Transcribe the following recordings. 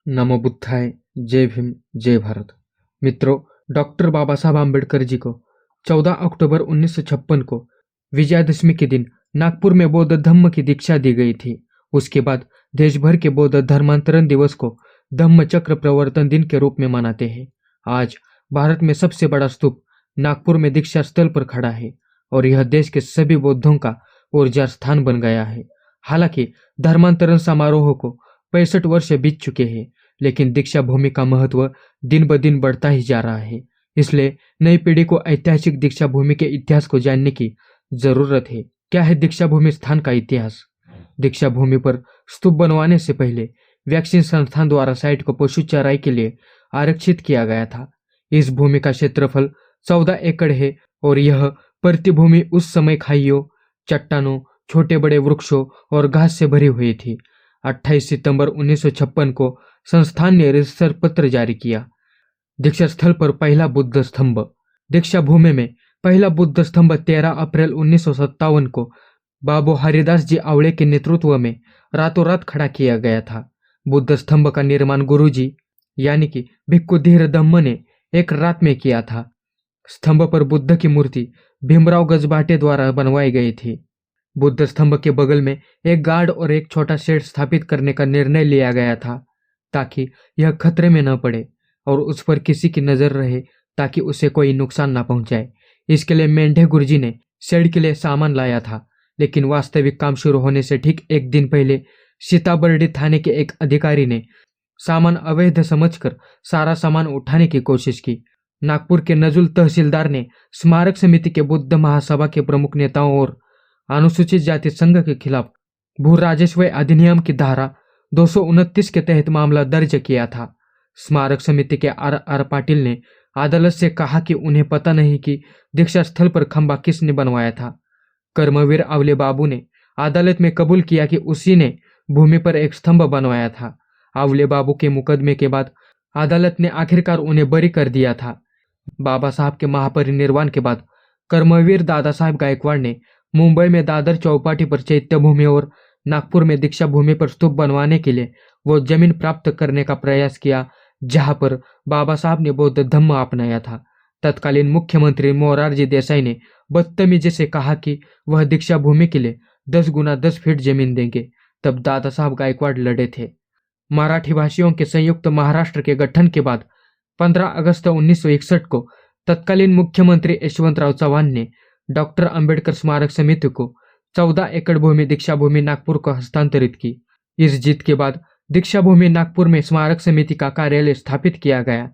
नमो बुद्धाय। जय भीम, जय भारत। मित्रों, डॉक्टर बाबा साहब आम्बेडकर जी को 14 अक्टूबर 1956 को विजयादशमी के दिन नागपुर में बौद्ध धम्म की दीक्षा दी गई थी। उसके बाद देश भर के बौद्ध धर्मांतरण दिवस को धम्म चक्र प्रवर्तन दिन के रूप में मनाते हैं। आज भारत में सबसे बड़ा स्तूप नागपुर में दीक्षा स्थल पर खड़ा है और यह देश के सभी बौद्धों का ऊर्जा स्थान बन गया है। हालांकि धर्मांतरण समारोह को 65 वर्ष बीत चुके हैं, लेकिन दीक्षा भूमि का महत्व दिन ब दिन बढ़ता ही जा रहा है। इसलिए नई पीढ़ी को ऐतिहासिक दीक्षा भूमि के इतिहास को जानने की जरूरत है। क्या है दीक्षा भूमि स्थान का इतिहास? दीक्षा भूमि पर स्तूप बनवाने से पहले वैक्सीन संस्थान द्वारा साइट को पशु चराई के लिए आरक्षित किया गया था। इस भूमि का क्षेत्रफल 14 एकड़ है और यह प्रतिभूमि उस समय खाइयों, चट्टानों, छोटे बड़े वृक्षों और घास से भरी हुई थी। 28 सितंबर 1956 को संस्थान ने रजिस्टर पत्र जारी किया। दीक्षा स्थल पर पहला बुद्ध स्तंभ। दीक्षा भूमि में पहला बुद्ध स्तंभ 13 अप्रैल 1957 को बाबू हरिदास जी आवड़े के नेतृत्व में रातों रात खड़ा किया गया था। बुद्ध स्तंभ का निर्माण गुरुजी यानी कि भिक्खु धीर धम्म ने एक रात में किया था। स्तंभ पर बुद्ध की मूर्ति भीमराव गजभाटे द्वारा बनवाई गई थी। बुद्ध स्तंभ के बगल में एक गार्ड और एक छोटा शेड स्थापित करने का निर्णय लिया गया था ताकि यह खतरे में न पड़े और उस पर किसी की नजर रहे ताकि उसे कोई नुकसान न पहुंचाए। इसके लिए मेंढे गुरुजी ने शेड के लिए सामान लाया था, लेकिन वास्तविक काम शुरू होने से ठीक एक दिन पहले सीताबर्डी थाने के एक अधिकारी ने सामान अवैध समझकर सारा सामान उठाने की कोशिश की। नागपुर के नजुल तहसीलदार ने स्मारक समिति के बुद्ध महासभा के प्रमुख नेताओं और अनुसूचित जाति संघ के खिलाफ भू राजस्व अधिनियम की धारा 229 के तहत मामला दर्ज किया था। स्मारक समिति के आर पाटिल ने अदालत से कहा कि उन्हें पता नहीं कि दीक्षा स्थल पर खंबा किसने बनवाया था। कर्मवीर आवले बाबू ने अदालत में कबूल किया कि उसी ने भूमि पर एक स्तंभ बनवाया था। आवले बाबू के मुकदमे के बाद अदालत ने आखिरकार उन्हें बरी कर दिया था। बाबा साहब के महापरिनिर्वाण के बाद कर्मवीर दादा साहब गायकवाड़ ने मुंबई में दादर चौपाटी पर चैत्य भूमि और नागपुर में दीक्षा भूमि पर स्तूप बनवाने के लिए वो जमीन प्राप्त करने का प्रयास किया जहां पर बाबा साहब ने बौद्ध धम्म अपनाया था। तत्कालीन मुख्यमंत्री मोरारजी देसाई ने बदतमीजी से कहा कि वह दीक्षा भूमि के लिए 10 गुना 10 फीट जमीन देंगे। तब दादा साहब गायकवाड़ लड़े थे। मराठी भाषियों के संयुक्त महाराष्ट्र के गठन के बाद 15 अगस्त 1961 को तत्कालीन मुख्यमंत्री यशवंतराव चव्हाण ने डॉक्टर अंबेडकर स्मारक समिति को 14 एकड़ भूमि दीक्षा भूमि नागपुर को हस्तांतरित की। इस जीत के बाद दीक्षा भूमि नागपुर में स्मारक समिति का कार्यालय स्थापित किया गया।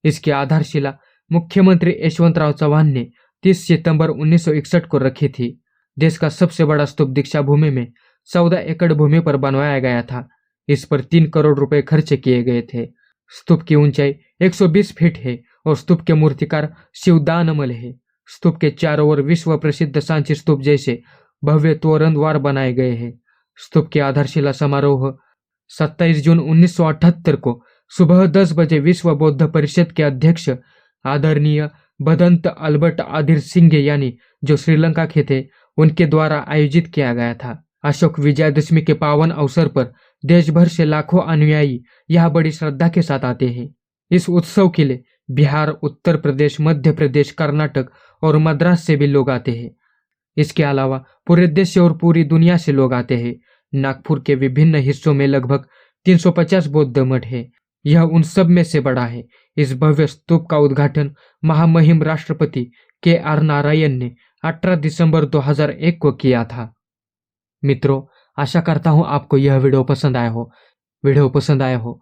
इसकी आधारशिला मुख्यमंत्री यशवंतराव चव्हाण ने 30 सितंबर 1961 को रखी थी। देश का सबसे बड़ा स्तूप दीक्षा भूमि में 14 एकड़ भूमि पर बनवाया गया था। इस पर 3 करोड़ रुपए खर्च किए गए थे। स्तूप की ऊंचाई 120 फीट है और स्तूप के मूर्तिकार शिवदानमल है। स्तूप के चारों ओर विश्व प्रसिद्ध सांची स्तूप जैसे भव्य तोरण द्वार बनाए गए हैं। स्तूप की आधारशिला समारोह 27 जून 1978 को सुबह 10 बजे विश्व बौद्ध परिषद के अध्यक्ष आदरणीय भदंत अल्बर्ट आदिर सिंह यानी जो श्रीलंका के थे उनके द्वारा आयोजित किया गया था। अशोक विजयादशमी के पावन अवसर पर देश भर से लाखों अनुयायी यह बड़ी श्रद्धा के साथ आते हैं। इस उत्सव के लिए बिहार, उत्तर प्रदेश, मध्य प्रदेश, कर्नाटक और मद्रास से भी लोग आते हैं। इसके अलावा पूरे देश से और पूरी दुनिया से लोग आते हैं। नागपुर के विभिन्न हिस्सों में लगभग 350 बौद्ध मठ है। यह उन सब में से बड़ा है। इस भव्य स्तूप का उद्घाटन महामहिम राष्ट्रपति KR नारायण ने 18 दिसंबर 2001 को किया था। मित्रों, आशा करता हूँ आपको यह वीडियो पसंद आया हो।